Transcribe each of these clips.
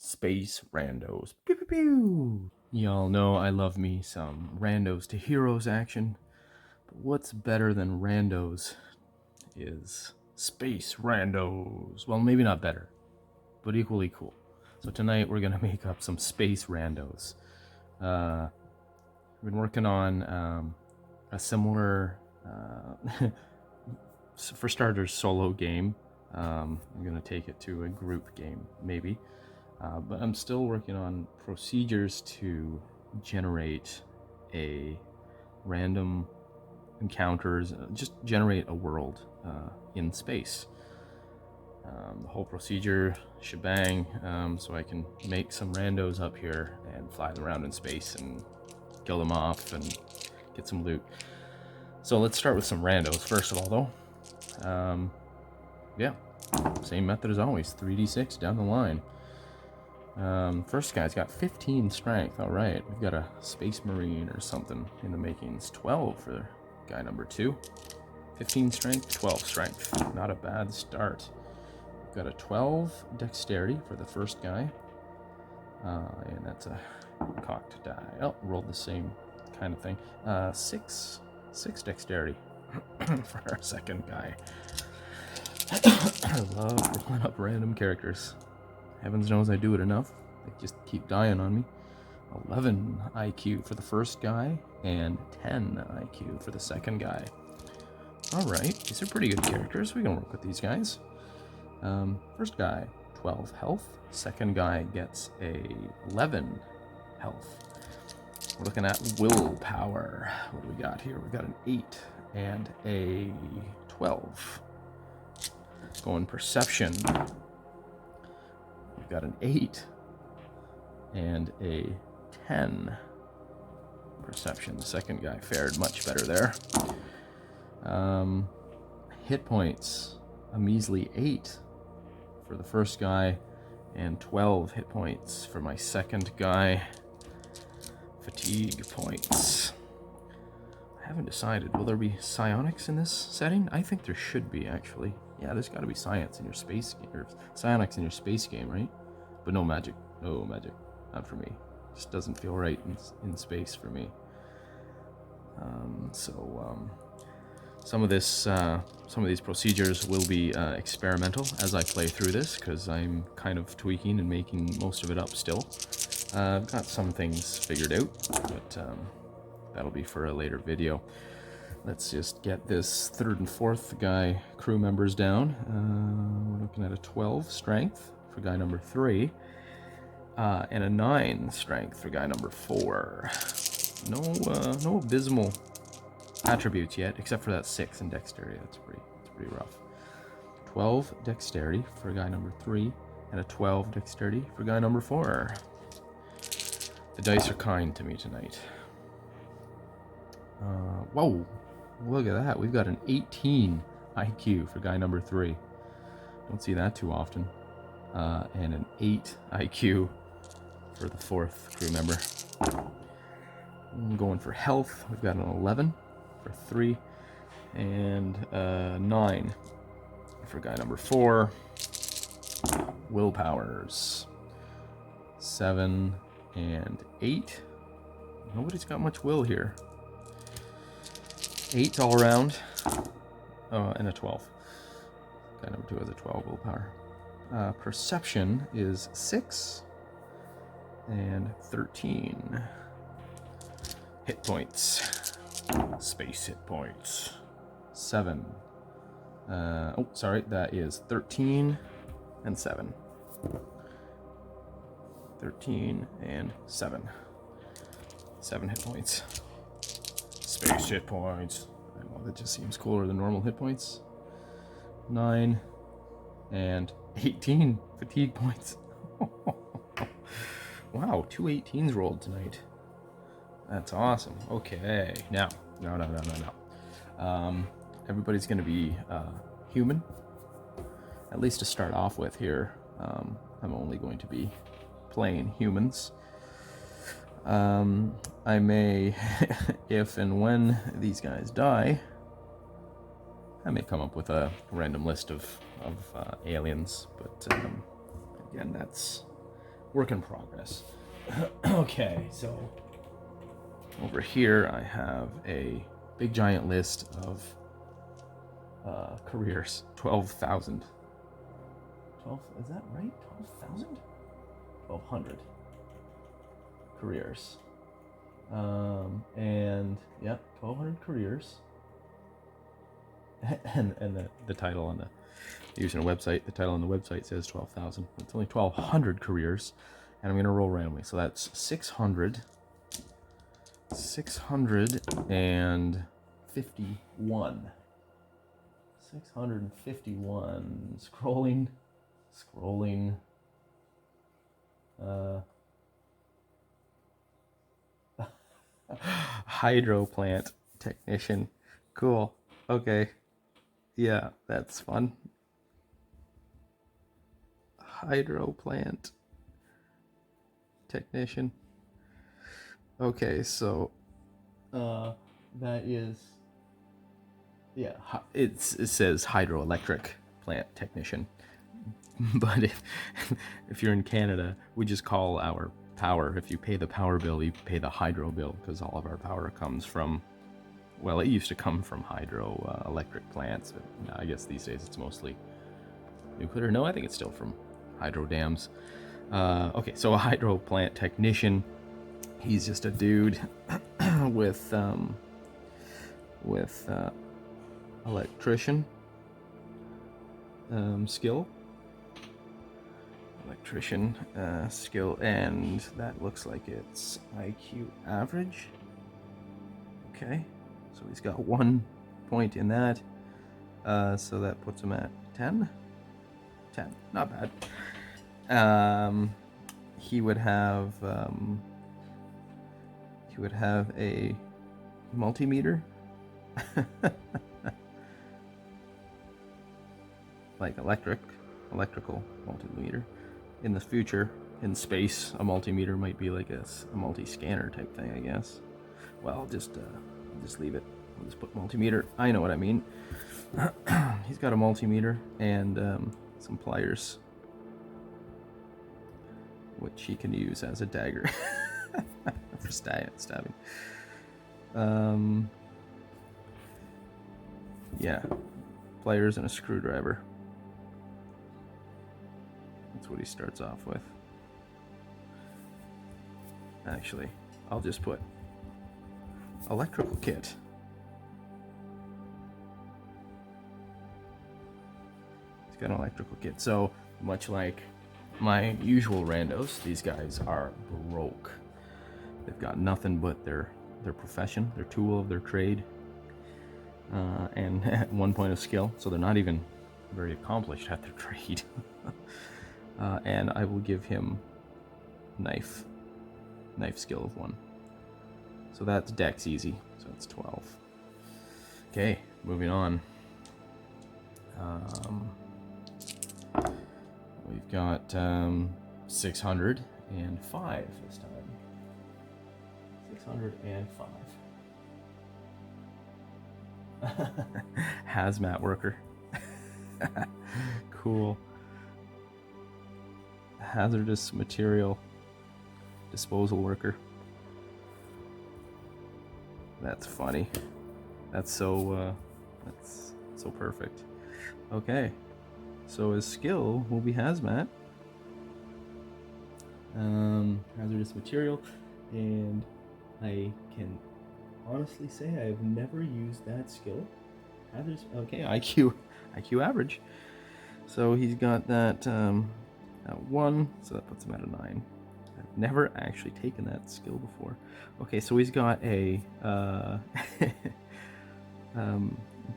Space Randos. Pew pew pew! Y'all know I love me some Randos to Heroes action, but what's better than Randos is Space Randos. Well, maybe not better, but equally cool. So tonight we're gonna make up some Space Randos. I've been working on a similar, for starters, solo game. I'm gonna take it to a group game, maybe. But I'm still working on procedures to generate a random encounters, just generate a world in space. The whole procedure, shebang, so I can make some randos up here and fly them around in space and kill them off and get some loot. So let's start with some randos first of all, though. Yeah, same method as always, 3d6 down the line. First guy's got 15 strength. All right, we've got a space marine or something in the makings. 12 for guy number 2. 15 strength, 12 strength. Not a bad start. We've got a 12 dexterity for the first guy. And that's a cocked die. Oh, rolled the same kind of thing. 6 dexterity for our second guy. I love rolling up random characters. Heavens knows I do it enough. They just keep dying on me. 11 IQ for the first guy, and 10 IQ for the second guy. Alright, these are pretty good characters. We can work with these guys. First guy, 12 health. Second guy gets a 11 health. We're looking at willpower. What do we got here? We've got an 8 and a 12. Going perception. We've got an 8 and a 10 perception. The second guy fared much better there. Hit points, a measly 8 for the first guy and 12 hit points for my second guy. Fatigue points. I haven't decided. Will there be psionics in this setting? I think there should be, actually. Yeah, there's got to be science in your space game, or psionics in your space game, right? But no magic. No magic. Not for me. Just doesn't feel right in space for me. Some of these procedures will be experimental as I play through this, because I'm kind of tweaking and making most of it up still. I've got some things figured out, but that'll be for a later video. Let's just get this third and fourth guy crew members down. We're looking at a 12 strength for guy number 3, and a 9 strength for guy number 4. No abysmal attributes yet, except for that 6 in dexterity. That's pretty rough. 12 dexterity for guy number 3, and a 12 dexterity for guy number 4. The dice are kind to me tonight. Whoa, look at that. We've got an 18 IQ for guy number 3. Don't see that too often. And an 8 IQ for the fourth crew member. I'm going for health. We've got an 11 for 3 and 9 for guy number 4. Willpowers, 7 and 8. Nobody's got much will here. 8 all around. And a 12. Guy number 2 has a 12 willpower. Perception is 6 and 13. Hit points. Space hit points. 7. That is 13 and 7. 13 and 7. 7 hit points. Space hit points. Well, that just seems cooler than normal hit points. 9 and 18 fatigue points. Wow, 2 18s rolled tonight. That's awesome. Okay, now. Everybody's going to be human, at least to start off with here. I'm only going to be playing humans. I may, if and when these guys die, I may come up with a random list of aliens, but again, that's work in progress. Okay, so over here I have a big giant list of careers. 12,000. 12, is that right? 12,000? 1,200 careers. And yeah, 1,200 careers. and the title on the using a website, the title on the website says 12,000. It's only 1,200 careers, and I'm gonna roll randomly. So that's 651. Scrolling. Hydro plant technician. Cool. Okay. Yeah, that's fun. Hydro plant technician. Okay, so that is, yeah, it says hydroelectric plant technician. But if you're in Canada, we just call our power, if you pay the power bill, you pay the hydro bill, because all of our power comes from, well, it used to come from hydro electric plants, but I guess these days it's mostly nuclear. No, I think it's still from hydro dams. Okay, so a hydro plant technician, he's just a dude with electrician skill. Electrician skill, and that looks like it's IQ average. Okay, so he's got 1 point in that, so that puts him at 10. Not bad. He would have a multimeter. Like electrical multimeter. In the future, in space, a multimeter might be like a multi-scanner type thing, I guess. Well, I'll just leave it. I'll just put multimeter. I know what I mean. He's got a multimeter and some pliers, which he can use as a dagger for stabbing. Yeah, pliers and a screwdriver. That's what he starts off with. Actually, I'll just put electrical kit. He's got an electrical kit. So, much like my usual randos, these guys are broke. They've got nothing but their profession, their tool of their trade, and 1 point of skill. So they're not even very accomplished at their trade. And I will give him knife skill of 1. So that's dex easy. So it's 12. Okay, moving on. We've got 605 this time. 605. Hazmat worker. Cool. Hazardous material disposal worker. That's funny. That's so perfect. Okay, so his skill will be hazmat, hazardous material, and I can honestly say I've never used that skill. Hazardous. Okay, IQ average. So he's got that at 1, so that puts him at a 9. I've never actually taken that skill before. Okay, so he's got a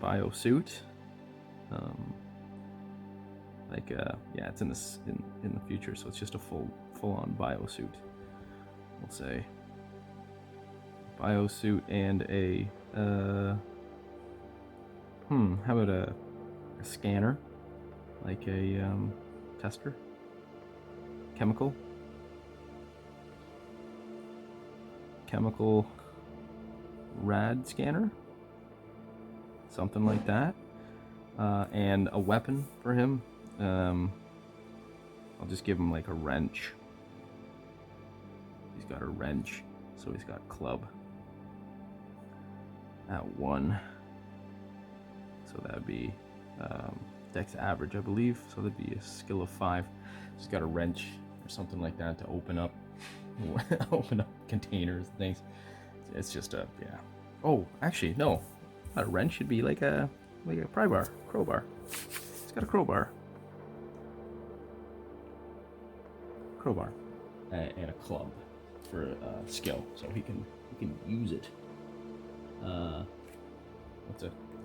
biosuit. Yeah, it's in the future, so it's just a full-on biosuit. We'll say biosuit and a how about a scanner, like a tester, chemical rad scanner, something like that, and a weapon for him. I'll just give him like a wrench, He's got a wrench, so he's got club at 1. So that'd be dex average, I believe. So that'd be a skill of 5. He's got a wrench or something like that to open up containers and things. It's just a, yeah. Oh, actually, no. Not a wrench. Should be like a crowbar. It's got a crowbar, and a club for skill, so he can use it.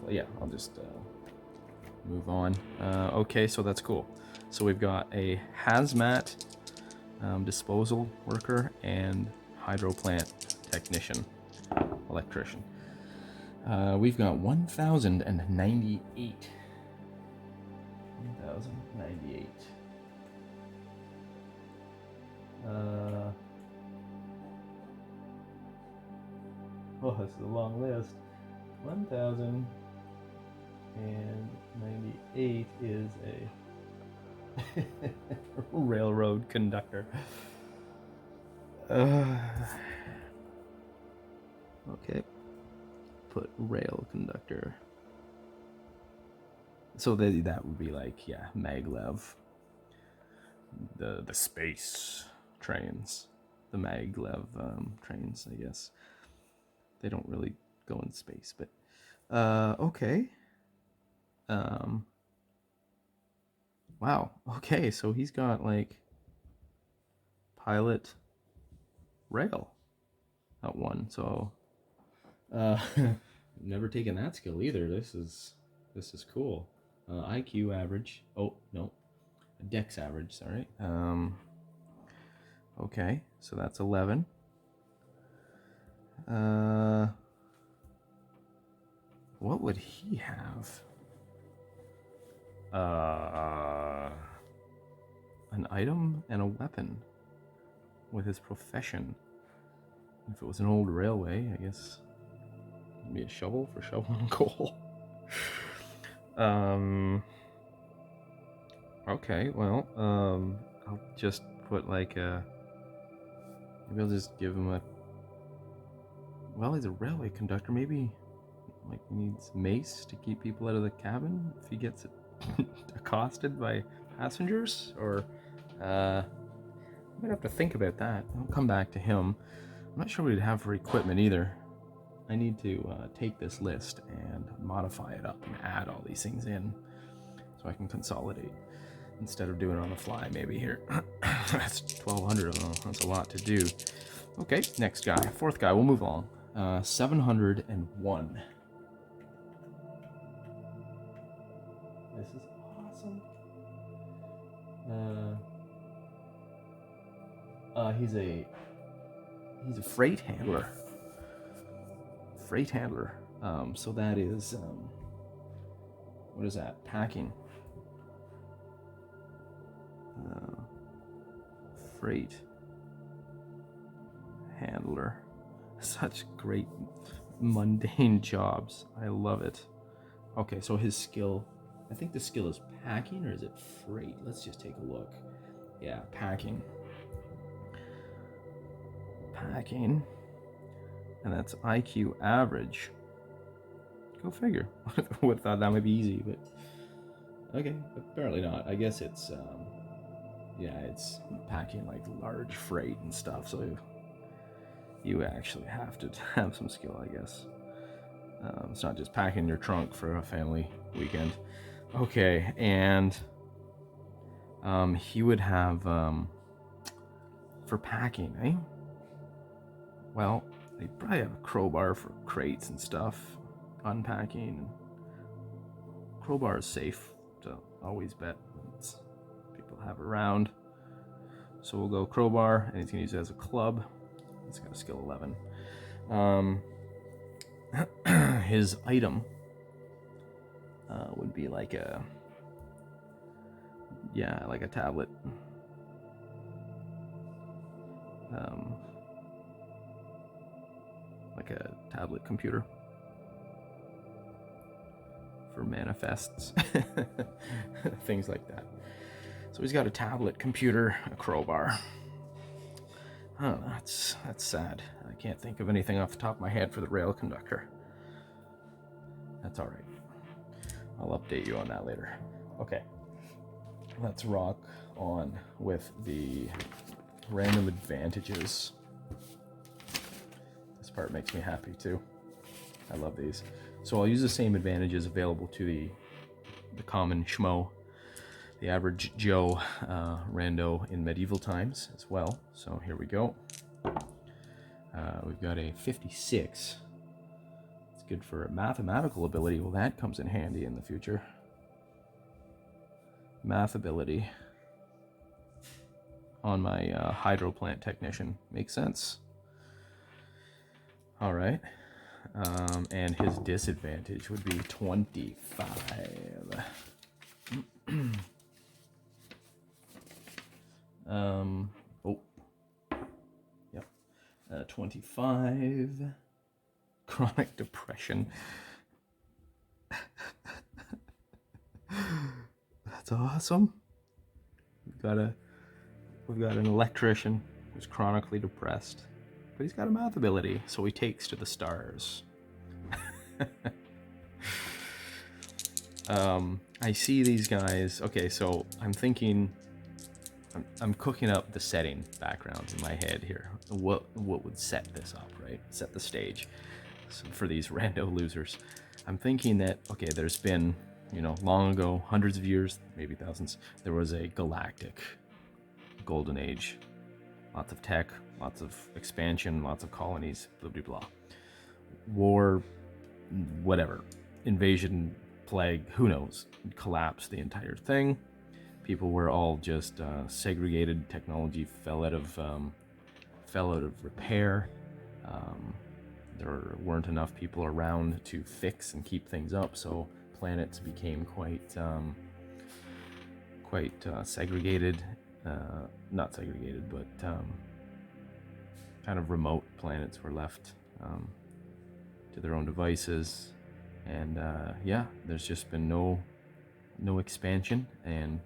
Yeah, I'll just move on. Okay, so that's cool. So we've got a hazmat disposal worker and hydro plant technician, electrician. We've got 1,098. 1,098. Oh, this is a long list. 1,098 is a railroad conductor. Okay. Put rail conductor. So that would be like, yeah, maglev. The space trains. The maglev trains, I guess. They don't really go in space, but okay. Wow. Okay, so he's got like pilot rail at 1. So never taken that skill either. This is cool. IQ average. Oh no, dex average. Sorry. Okay, so that's 11. What would he have? An item and a weapon with his profession. If it was an old railway, I guess it'd be a shovel for shoveling coal. Okay, well, I'll just put like a. Maybe I'll just give him a. Well, he's a railway conductor. Maybe like he needs mace to keep people out of the cabin if he gets accosted by passengers, or I might have to think about that. I'll come back to him. I'm not sure what he'd have for equipment either. I need to take this list and modify it up and add all these things in so I can consolidate instead of doing it on the fly maybe here. That's 1,200 of them. That's a lot to do. Okay, next guy. 4th guy. We'll move along. 701. This is awesome. He's a freight handler. So that is what is that? Packing. Freight handler. Such great mundane jobs. I love it. Okay, so his skill, I think the skill is packing, or is it freight? Let's just take a look. Yeah, packing. And that's IQ average. Go figure. Would have thought that might be easy, but okay, apparently not. I guess it's it's packing like large freight and stuff, so you actually have to have some skill, I guess. It's not just packing your trunk for a family weekend. Okay, and he would have for packing, eh? Well, they probably have a crowbar for crates and stuff, unpacking. Crowbar is safe to always bet. People have around. So we'll go crowbar, and he's going to use it as a club. It's got a skill 11. His item would be like a tablet. Like a tablet computer for manifests, things like that. So he's got a tablet computer, a crowbar. Oh, that's sad. I can't think of anything off the top of my head for the rail conductor. That's all right. I'll update you on that later. Okay, let's rock on with the random advantages. This part makes me happy too. I love these. So I'll use the same advantages available to the common schmo, the average Joe rando in medieval times as well. So here we go. We've got a 56. It's good for mathematical ability. Well, that comes in handy in the future. Math ability on my hydro plant technician. Makes sense. All right. And his disadvantage would be 25. Oh. Yep. 25. Chronic depression. That's awesome. We've got an electrician who's chronically depressed, but he's got a math ability, so he takes to the stars. I see these guys. Okay, so I'm thinking, I'm cooking up the setting backgrounds in my head here. What would set this up, right? Set the stage for these rando losers. I'm thinking that, okay, there's been, long ago, hundreds of years, maybe thousands, there was a galactic golden age. Lots of tech, lots of expansion, lots of colonies, blah, blah, blah. War, whatever. Invasion, plague, who knows? Collapsed the entire thing. People were all just segregated. Technology fell out of repair. There weren't enough people around to fix and keep things up, so planets became quite segregated. Not segregated, but kind of remote planets were left to their own devices, and there's just been no expansion and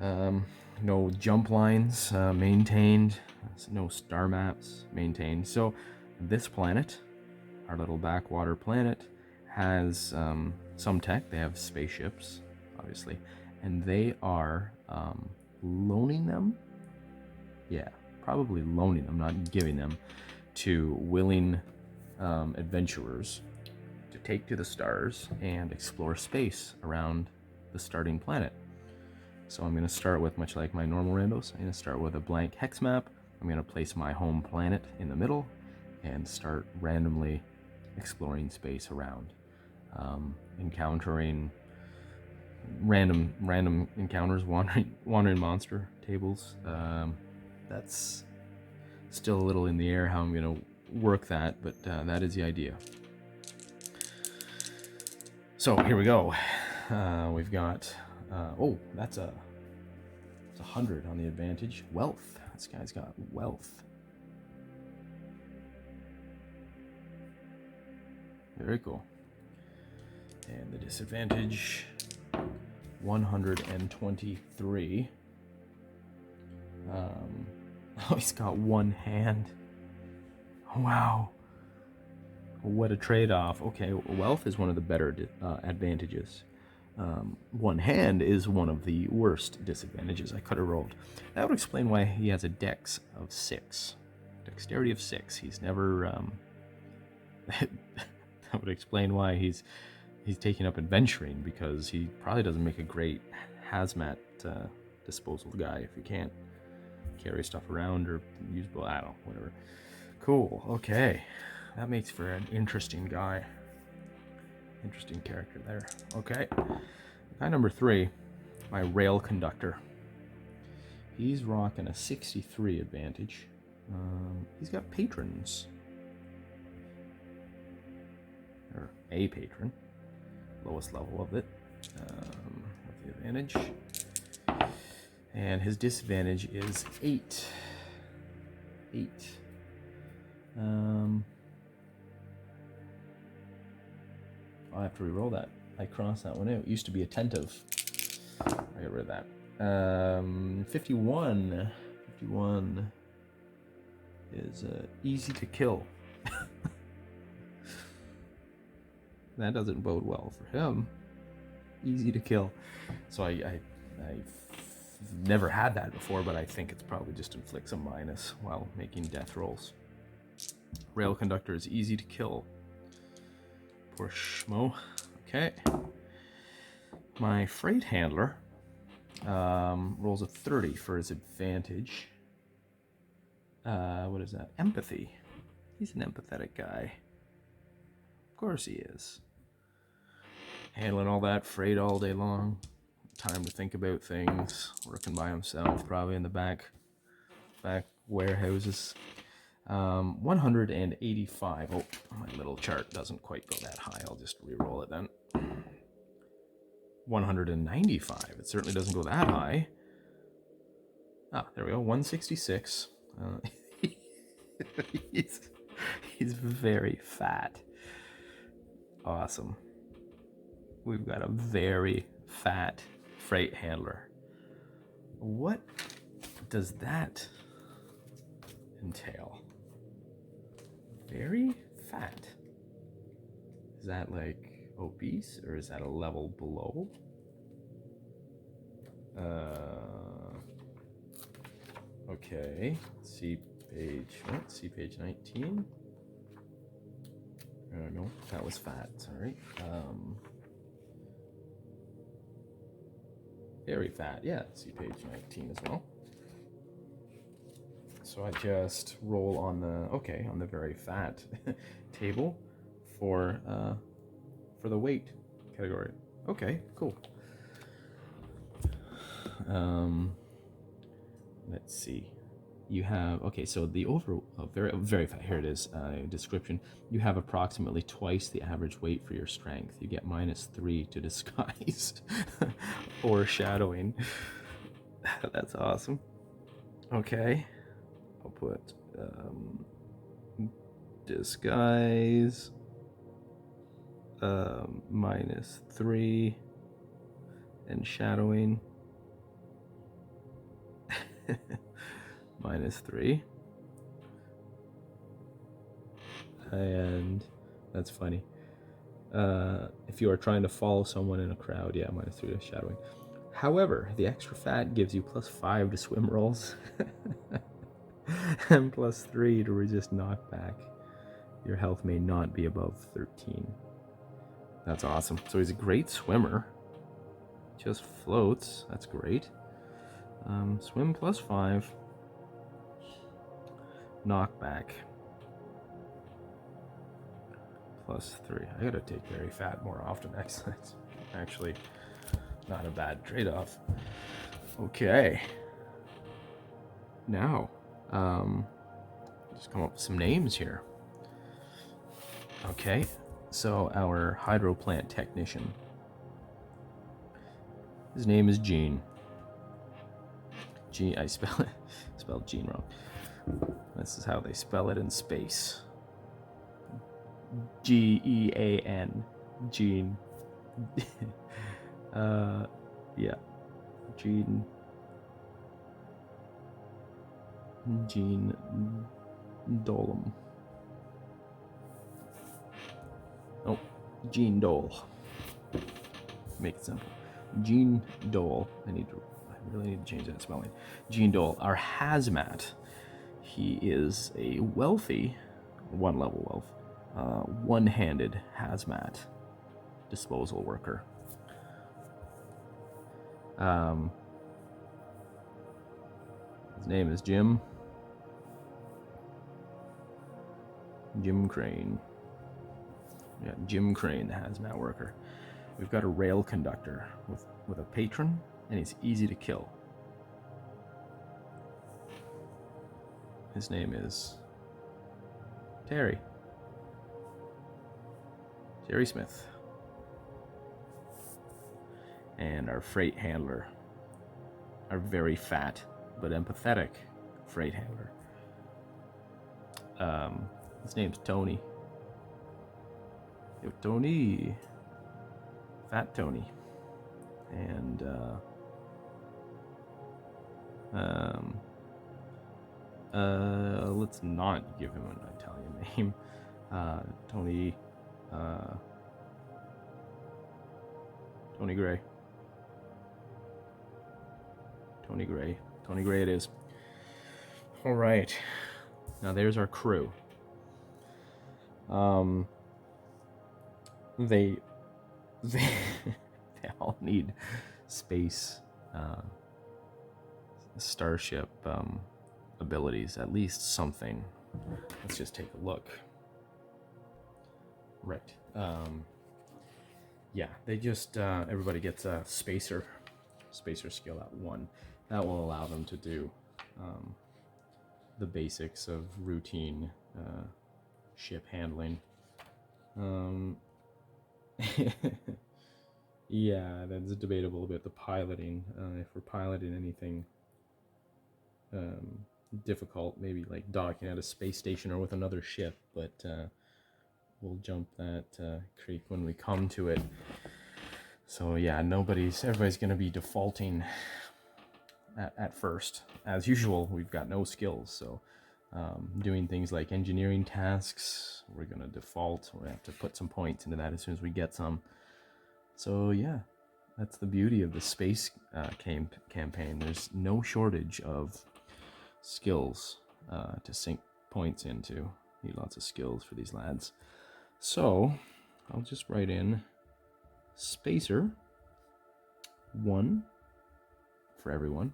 no jump lines maintained, no star maps maintained. So this planet, our little backwater planet, has some tech. They have spaceships, obviously, and they are loaning them. Yeah, probably loaning them, not giving them, to willing adventurers to take to the stars and explore space around the starting planet. So I'm going to start with, much like my normal randos, I'm going to start with a blank hex map. I'm going to place my home planet in the middle and start randomly exploring space around, encountering random encounters, wandering monster tables. That's still a little in the air how I'm going to work that, but that is the idea. So here we go. We've got that's a 100 on the advantage. Wealth. This guy's got wealth. Very cool. And the disadvantage, 123. He's got one hand. Wow. What a trade-off. Okay, wealth is one of the better advantages. One hand is one of the worst disadvantages. I could have rolled. That would explain why he has a dex of 6. Dexterity of 6. He's never... that would explain why he's taking up adventuring, because he probably doesn't make a great hazmat disposal guy if you can't carry stuff around or use... I don't know, whatever. Cool, okay. That makes for an interesting guy. Interesting character there. Okay. Guy number 3, my rail conductor. He's rocking a 63 advantage. He's got patrons. Or a patron. Lowest level of it. With the advantage. And his disadvantage is 8. 8. I'll have to re-roll that. I crossed that one out. It used to be attentive. I got rid of that. 51. 51. is easy to kill. That doesn't bode well for him. Easy to kill. So I've never had that before, but I think it's probably just inflicts a minus while making death rolls. Rail Conductor is easy to kill. Poor schmo. Okay. My Freight Handler rolls a 30 for his advantage. What is that? Empathy. He's an empathetic guy. Of course he is. Handling all that freight all day long. Time to think about things. Working by himself, probably in the back warehouses. 185. Oh, my little chart doesn't quite go that high. I'll just re-roll it then. 195. It certainly doesn't go that high. Ah, there we go. 166. He's very fat. Awesome. We've got a very fat freight handler. What does that entail? Very fat. Is that like obese, or is that a level below? Okay. See page 19. No, that was fat. Sorry. Very fat. Yeah, see page 19 as well. So I just roll on the very fat table for the weight category. Okay, cool. Let's see. You have, okay, so the very fat, here it is, description. You have approximately twice the average weight for your strength. You get -3 to disguise or shadowing. That's awesome. Okay, I'll put disguise -3 and shadowing -3, and that's funny. If you are trying to follow someone in a crowd, yeah, -3 to shadowing. However, the extra fat gives you +5 to swim rolls and +3 to resist knockback. Your health may not be above 13. That's awesome. So he's a great swimmer. Just floats. That's great. Swim +5. Knockback +3. I gotta take very fat more often. Excellent. Actually, not a bad trade-off. Okay. Now, just come up with some names here. Okay, so our hydro plant technician. His name is Gene. Gene, I spelled Gene wrong. This is how they spell it in space. Gean. Gene. Yeah. Gene. Gene Dolem. Oh, Gene Dole. Make it simple. Gene Dole. I really need to change that spelling. Gene Dole, our hazmat. He is a wealthy, one-level wealth, one-handed hazmat disposal worker. His name is Jim Crane. Yeah, Jim Crane, the hazmat worker. We've got a rail conductor with a patron, and he's easy to kill. His name is Terry Smith. And our freight handler, our very fat but empathetic freight handler. His name's Tony. Yo, Tony. Fat Tony. And Let's not give him an Italian name. Tony Gray. Tony Gray it is. All right. Now there's our crew. They all need space starship abilities, at least something. Let's just take a look. Right. Yeah, they just everybody gets a spacer skill at 1. That will allow them to do the basics of routine ship handling. Yeah, that's debatable about the piloting. If we're piloting anything difficult, maybe like docking at a space station or with another ship, but we'll jump that creek when we come to it. So yeah, everybody's gonna be defaulting at first. As usual, we've got no skills, so doing things like engineering tasks, we're gonna default. We have to put some points into that as soon as we get some. So yeah, that's the beauty of the space campaign. There's no shortage of skills to sink points into. Need lots of skills for these lads. So I'll just write in spacer 1 for everyone.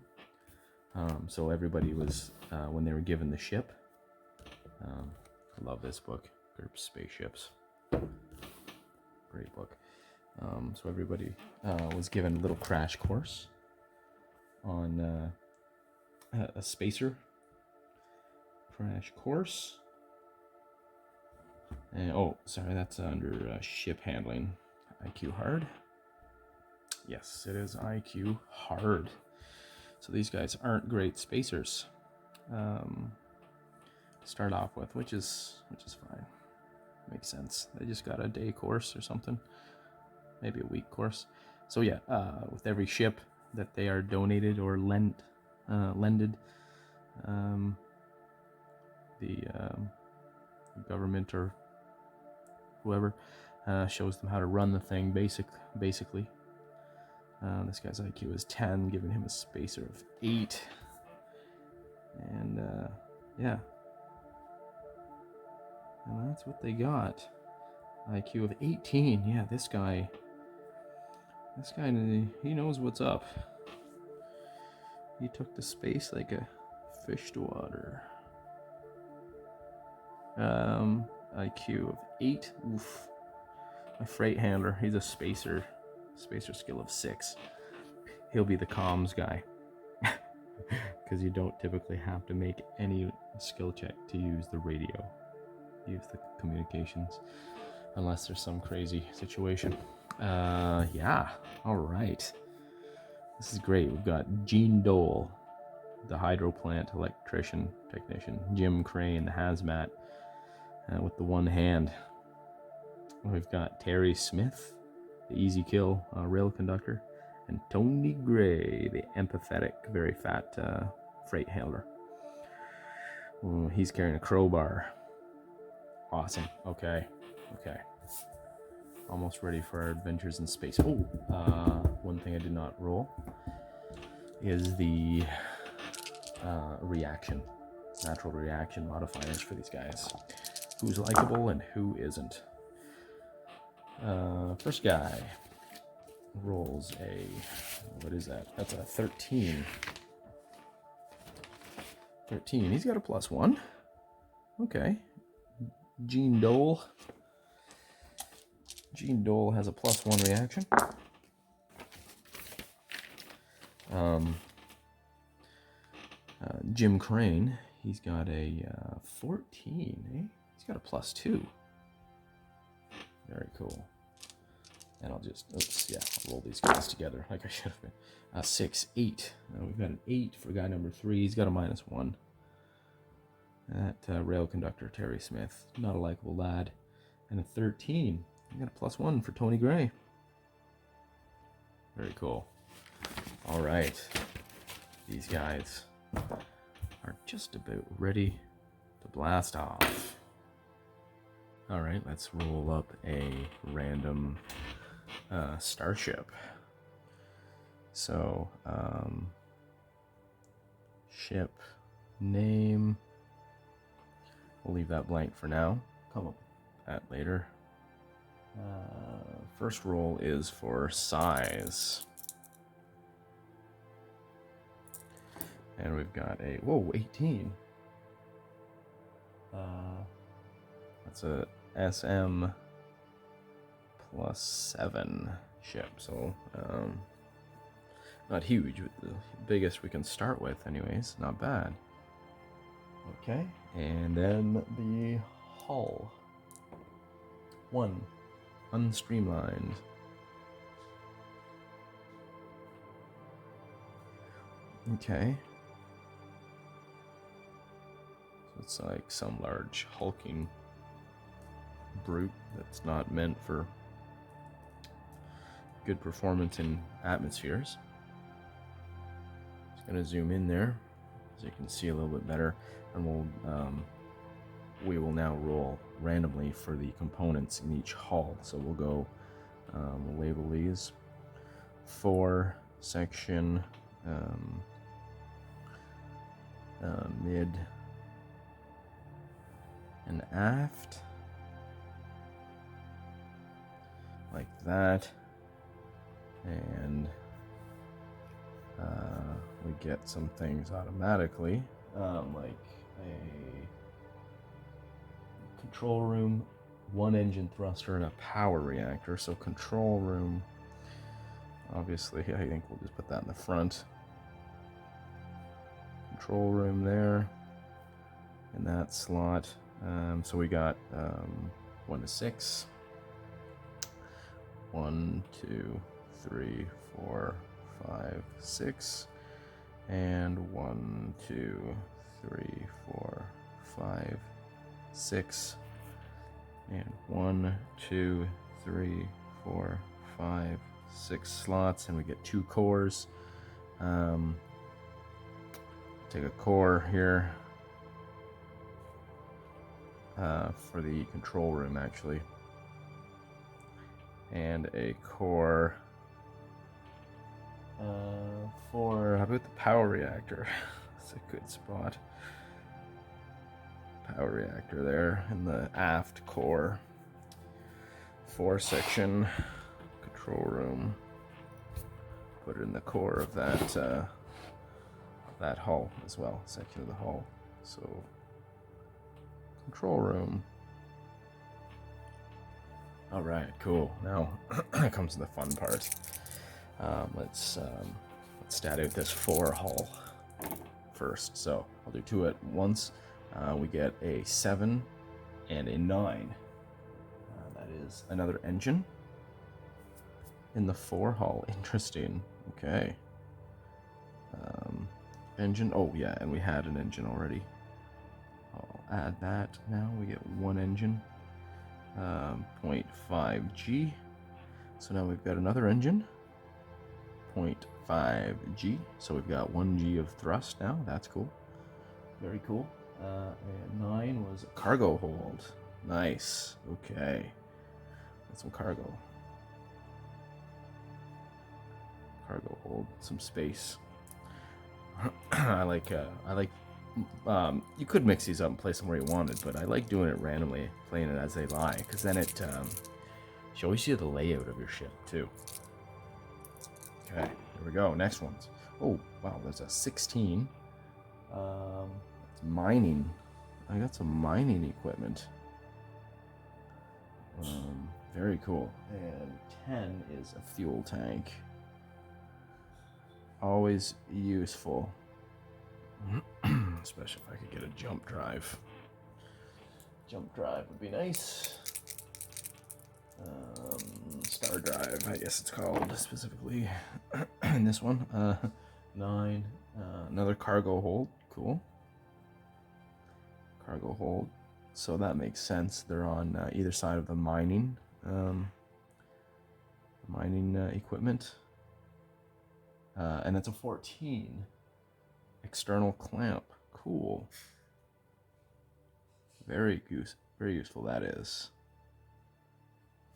So everybody was, when they were given the ship, I love this book, GURPS Spaceships. Great book. So everybody was given a little crash course on a spacer crash course. And, oh, sorry, that's under ship handling. IQ hard. Yes, it is IQ hard. So these guys aren't great spacers to start off with, which is fine. Makes sense. They just got a day course or something, maybe a week course. So yeah, with every ship that they are donated or lended, the government or whoever shows them how to run the thing basically. This guy's IQ is 10, giving him a spacer of 8. And yeah. And that's what they got. IQ of 18. Yeah, this guy, he knows what's up. He took to space like a fish to water. IQ of 8. Oof. A freight handler. He's a spacer skill of 6. He'll be the comms guy. Because you don't typically have to make any skill check to use the radio. Use the communications. Unless there's some crazy situation. Yeah. Alright. This is great. We've got Gene Dole, the hydro plant electrician technician. Jim Crane, the hazmat, with the one hand. We've got Terry Smith, the easy kill rail conductor. And Tony Gray, the empathetic, very fat freight handler. He's carrying a crowbar. Awesome. Okay. Almost ready for our adventures in space. Oh, one thing I did not roll is the natural reaction modifiers for these guys. Who's likable and who isn't. First guy rolls a, what is that? That's a 13. 13. He's got a +1. Okay. Gene Dole. Gene Dole has a +1 reaction. Jim Crane, he's got a 14. Eh? He's got a +2. Very cool. And I'll just, I'll roll these guys together like I should have been. 6, 8. We've got an 8 for guy number 3. He's got a -1. That rail conductor, Terry Smith, not a likable lad. And a 13. We got a +1 for Tony Gray. Very cool. All right. These guys are just about ready to blast off. All right, let's roll up a random starship. So, ship name, we'll leave that blank for now. Come up with that later. First roll is for size. And we've got a, whoa, 18. That's a SM +7 ship, so not huge, but the biggest we can start with anyways, not bad. Okay, and then the hull. 1, unstreamlined. Okay. So it's like some large hulking brute that's not meant for good performance in atmospheres. Just gonna zoom in there so you can see a little bit better, and we will now roll randomly for the components in each hull. So we'll go, we'll label these fore section, mid and aft, like that, and we get some things automatically, like a control room, 1 engine thruster, and a power reactor. So control room, obviously, I think we'll just put that in the front. Control room there, in that slot. So we got 1 to 6. 1, 2, 3, 4, 5, 6, and 1, 2, 3, 4, 5, 6, and 1, 2, 3, 4, 5, 6 slots, and we get 2 cores. Take a core here for the control room, actually, and a core for, how about the power reactor? That's a good spot. Power reactor there in the aft core, fore section, control room. Put it in the core of that hull as well, section of the hull. So control room. All right, cool. Now comes the fun part. Let's stat out this fore hull first. So I'll do 2 at once. We get a 7 and a 9. That is another engine in the fore hull. Interesting. Okay. Engine. Oh yeah, and we had an engine already. I'll add that now. We get 1 engine. 0.5 G. So now we've got another engine. 0.5 G. So we've got 1 G of thrust now. That's cool. Very cool. And 9 was a cargo hold. Nice. Okay. That's some cargo. Cargo hold. Some space. I like you could mix these up and place them where you wanted, but I like doing it randomly, playing it as they lie, because then it shows you the layout of your ship too. Okay, here we go. Next ones. Oh wow, there's a 16. It's mining. I got some mining equipment. Very cool. And 10 is a fuel tank. Always useful. Especially if I could get a jump drive. Jump drive would be nice. Star drive, I guess it's called specifically in this one. 9. Another cargo hold. Cool. Cargo hold. So that makes sense. They're on either side of the mining equipment. And that's a 14. External clamp. Cool. Very useful that is.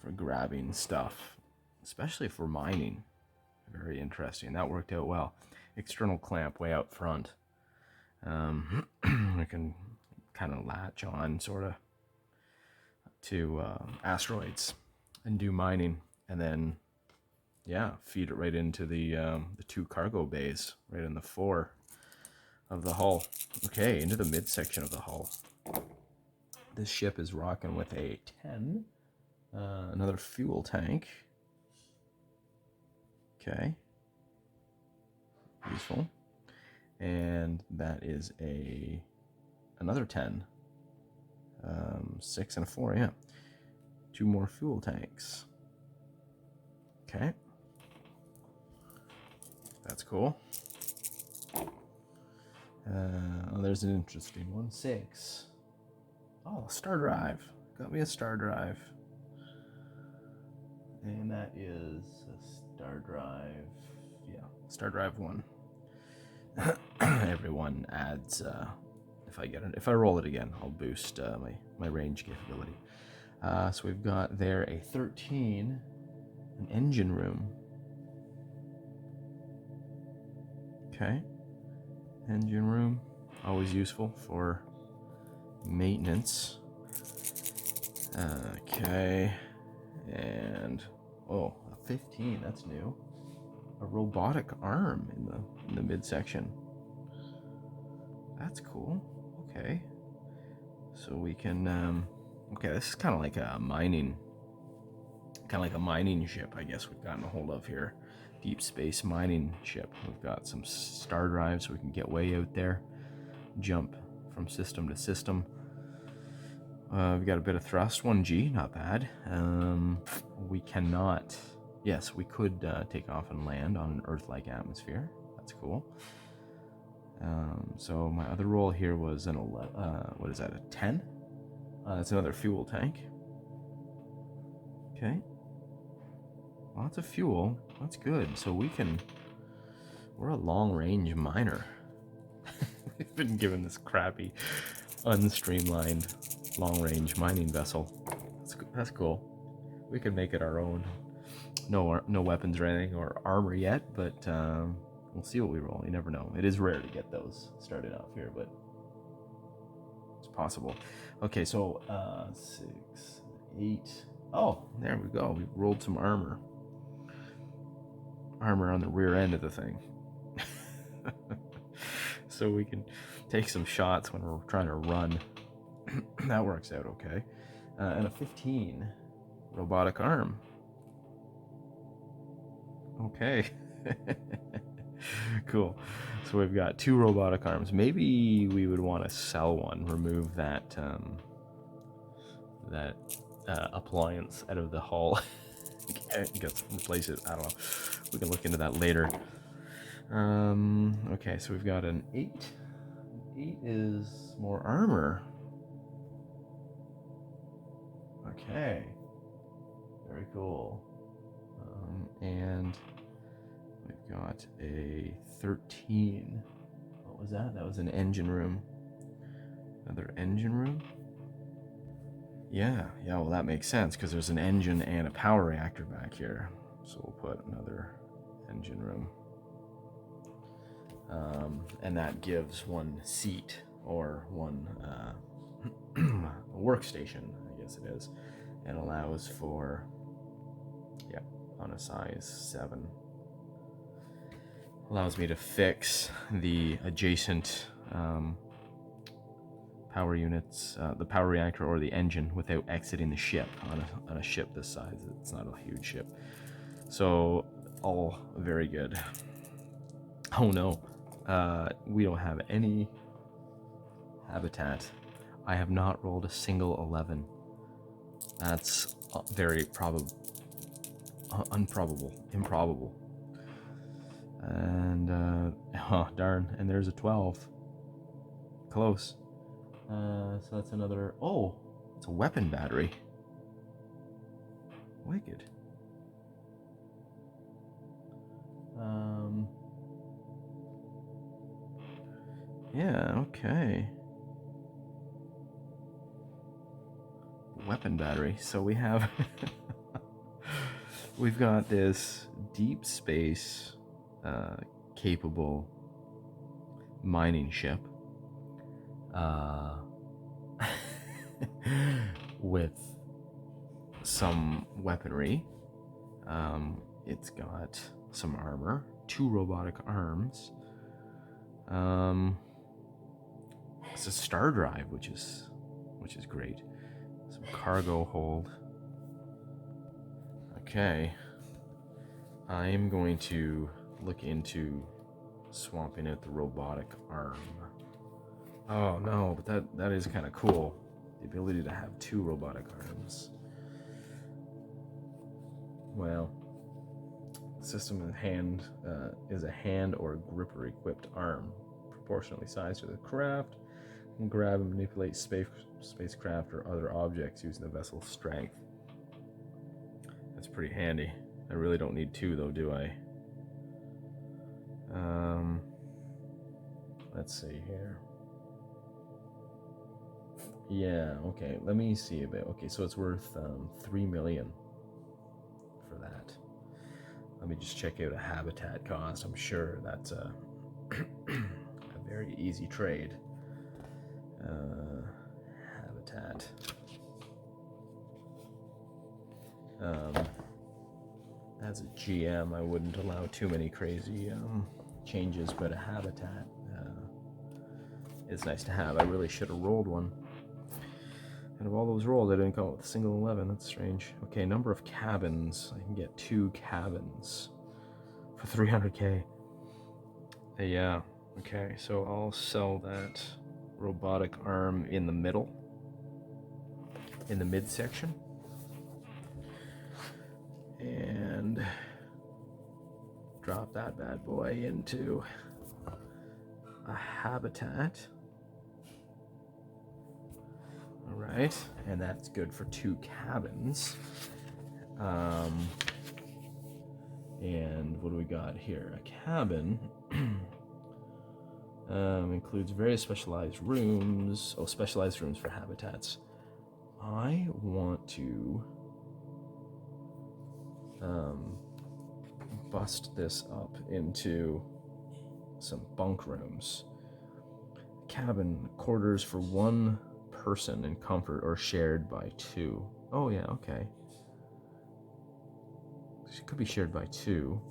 For grabbing stuff. Especially for mining. Very interesting. That worked out well. External clamp way out front. We can kind of latch on, sort of, to asteroids and do mining, and then, yeah, feed it right into the 2 cargo bays, right in the fore of the hull. Okay, into the midsection of the hull. This ship is rocking with a 10, another fuel tank. Okay, useful. And that is another 10. 6 and a 4, yeah. 2 more fuel tanks. Okay. That's cool. Oh, there's an interesting one. 6. Oh, star drive. Got me a star drive. And that is a star drive. Yeah, star drive 1. Everyone adds, if I roll it again, I'll boost my range capability. So we've got there a 13, an engine room. Okay, engine room, always useful for maintenance. Okay, and a 15. That's new. A robotic arm in the midsection. That's cool. Okay, so we can. Okay, this is kind of like a mining ship, I guess we've gotten a hold of here. Deep space mining ship. We've got some star drives so we can get way out there, jump from system to system. We've got a bit of thrust, 1G, not bad. We cannot. Yes, we could take off and land on an Earth-like atmosphere. That's cool. So my other roll here was an 11. What is that? A 10? That's another fuel tank. Okay. Lots of fuel. That's good. So we're a long-range miner. We've been given this crappy, unstreamlined, long-range mining vessel. That's cool. We can make it our own. No weapons or anything or armor yet, but we'll see what we roll. You never know. It is rare to get those started off here, but it's possible. Okay, so 6, 8. Oh, there we go. We rolled some armor. Armor on the rear end of the thing. So we can take some shots when we're trying to run. That works out okay. And a 15 robotic arm. Okay. Cool. So we've got 2 robotic arms. Maybe we would want to sell one, remove that appliance out of the hull. Replace it. I don't know. We can look into that later. Okay, so we've got an 8. 8 is more armor. Okay. Very cool. And we've got a 13. What was that? That was an engine room. Another engine room? Yeah, well that makes sense because there's an engine and a power reactor back here. So we'll put another engine room. And that gives 1 seat or 1 workstation, I guess it is, and allows for, on a size 7. Allows me to fix the adjacent power units, the power reactor or the engine, without exiting the ship on a ship this size. It's not a huge ship. So, all very good. Oh no, we don't have any habitat. I have not rolled a single 11. That's very improbable. And, oh darn, and there's a 12. Close. So that's another, it's a weapon battery. Wicked. Yeah, okay. Weapon battery. So we have we've got this deep space capable mining ship with some weaponry. It's got some armor, 2 robotic arms. It's a star drive, which is great. Some cargo hold. Okay. I'm going to look into swapping out the robotic arm. Oh no, but that is kind of cool. The ability to have 2 robotic arms. Well, the system in hand is a hand or gripper equipped arm, proportionally sized to the craft, and grab and manipulate spacecraft or other objects using the vessel's strength. That's pretty handy. I really don't need 2 though, do I? Let's see here. Yeah, okay, let me see a bit. Okay, so it's worth 3 million for that. Let me just check out a habitat cost. I'm sure that's a very easy trade. Habitat. As a GM, I wouldn't allow too many crazy changes, but a habitat is nice to have. I really should have rolled one. Out of all those rolls, I didn't come up with a single 11. That's strange. Okay, number of cabins. I can get 2 cabins for 300k. Yeah, okay, so I'll sell that robotic arm in the middle, in the midsection. And drop that bad boy into a habitat. All right, and that's good for 2 cabins. And what do we got here? A cabin includes various specialized rooms. Oh, specialized rooms for habitats. I want to bust this up into some bunk rooms. Cabin quarters for 1 person in comfort or shared by 2. Oh yeah, okay. It could be shared by 2.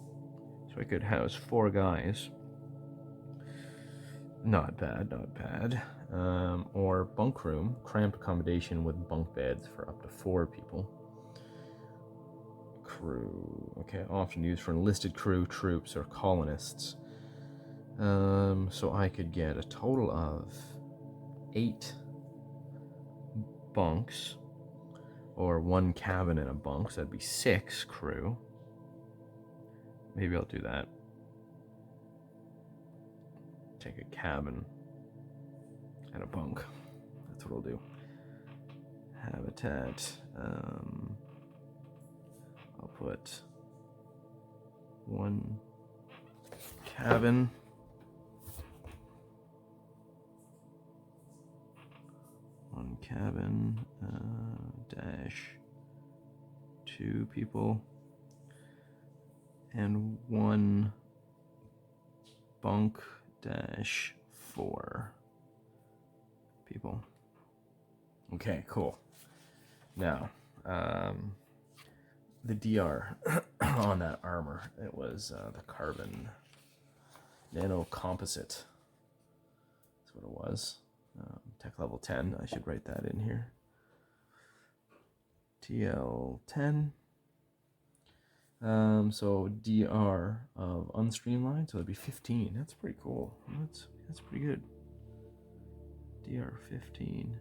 So I could house 4 guys. Not bad, not bad. Or bunk room, cramped accommodation with bunk beds for up to 4 people. Crew, okay, often used for enlisted crew, troops, or colonists. So I could get a total of 8 bunks, or 1 cabin and a bunk, so that'd be 6 crew. Maybe I'll do that. Take a cabin and a bunk. That's what I'll do. Habitat. I'll put 1 cabin. One cabin dash 2 people and 1 bunk dash 4 people. Okay, cool. Now, the DR on that armor, it was the carbon nano composite. That's what it was. Tech level 10. I should write that in here. TL10. So DR of unstreamlined, so that'd be 15. That's pretty cool. That's pretty good. DR 15.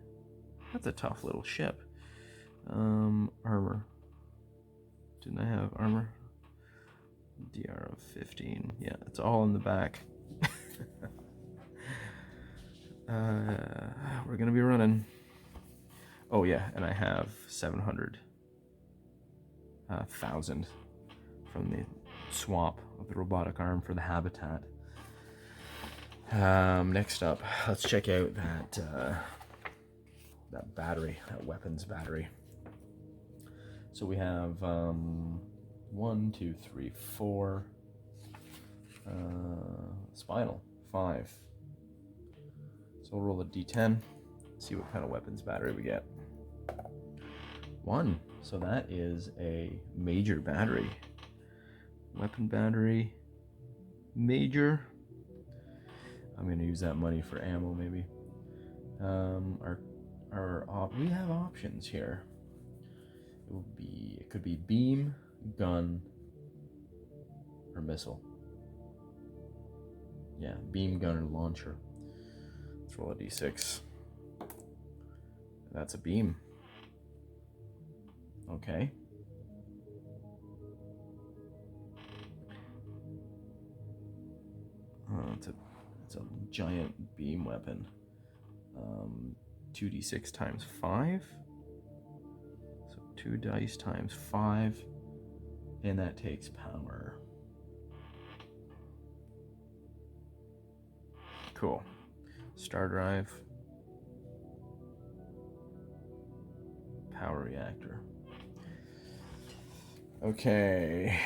That's a tough little ship. Armor. Didn't I have armor? DR of 15. Yeah, it's all in the back. We're gonna be running. Oh yeah, and I have 700,000 from the swap of the robotic arm for the habitat. Next up, let's check out that battery, that weapons battery. So we have 1, 2, 3, 4. Spinal 5. So we'll roll a d10, see what kind of weapons battery we get. 1. So that is a major battery. Weapon battery, major. I'm gonna use that money for ammo, maybe. We have options here. It could be beam, gun, or missile. Yeah, beam, gun, or launcher. Let's roll a d6. That's a beam. Okay. It's a giant beam weapon. 2d6 times 5. So 2 dice times 5. And that takes power. Cool. Star drive. Power reactor. Okay.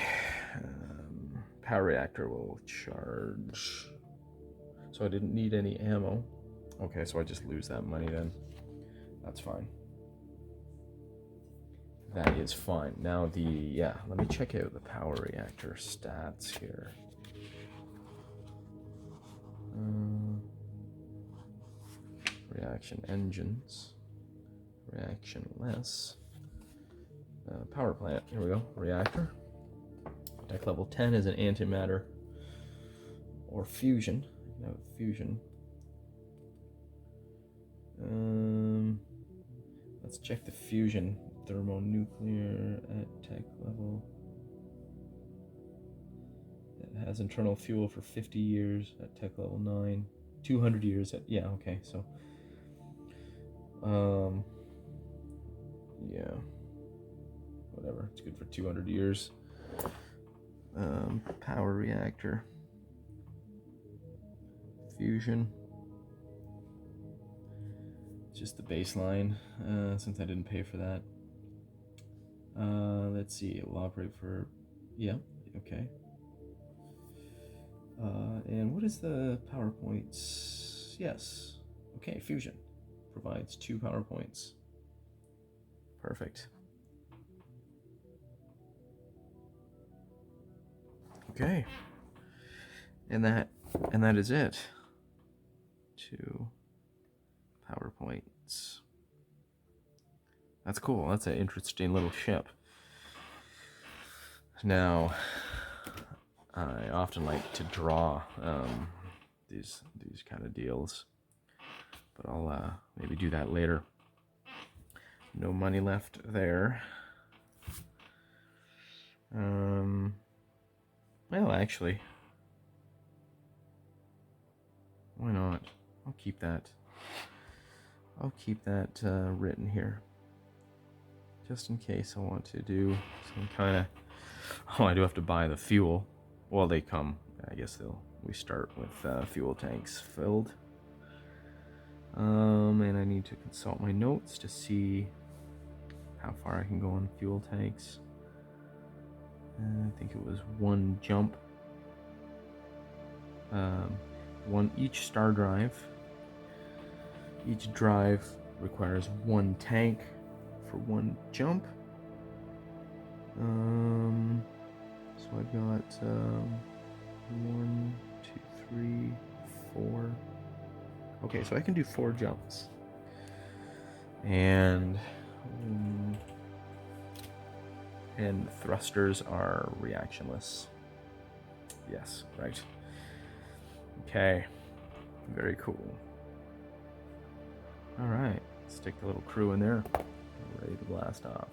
Power reactor will charge. So I didn't need any ammo. Okay, so I just lose that money then. That's fine. That is fine. Now let me check out the power reactor stats here. Reaction engines. Reactionless. Power plant. Here we go. Reactor. Tech level 10 is an antimatter or fusion. No, fusion. Let's check the fusion. Thermonuclear at tech level. It has internal fuel for 50 years at tech level 9. 200 years at, yeah, okay, so. Yeah. Whatever, it's good for 200 years. Power reactor. Fusion. It's just the baseline, since I didn't pay for that. Let's see, it will operate for, yeah, okay. And what is the power points? Yes, okay, fusion provides 2 power points. Perfect. Okay, and that is it. 2 power points. That's cool. That's an interesting little ship. Now, I often like to draw these kind of deals, but I'll maybe do that later. No money left there. Well, actually, why not? I'll keep that. I'll keep that written here, just in case I want to do some kind of. Oh, I do have to buy the fuel. Well, they come. I guess we start with fuel tanks filled. And I need to consult my notes to see how far I can go on fuel tanks. I think it was 1 jump. Each star drive. Each drive requires 1 tank for 1 jump. So I've got 1, 2, 3, 4. Okay, so I can do 4 jumps. And thrusters are reactionless. Yes, right. Okay, very cool. All right, stick the little crew in there. Ready to blast off.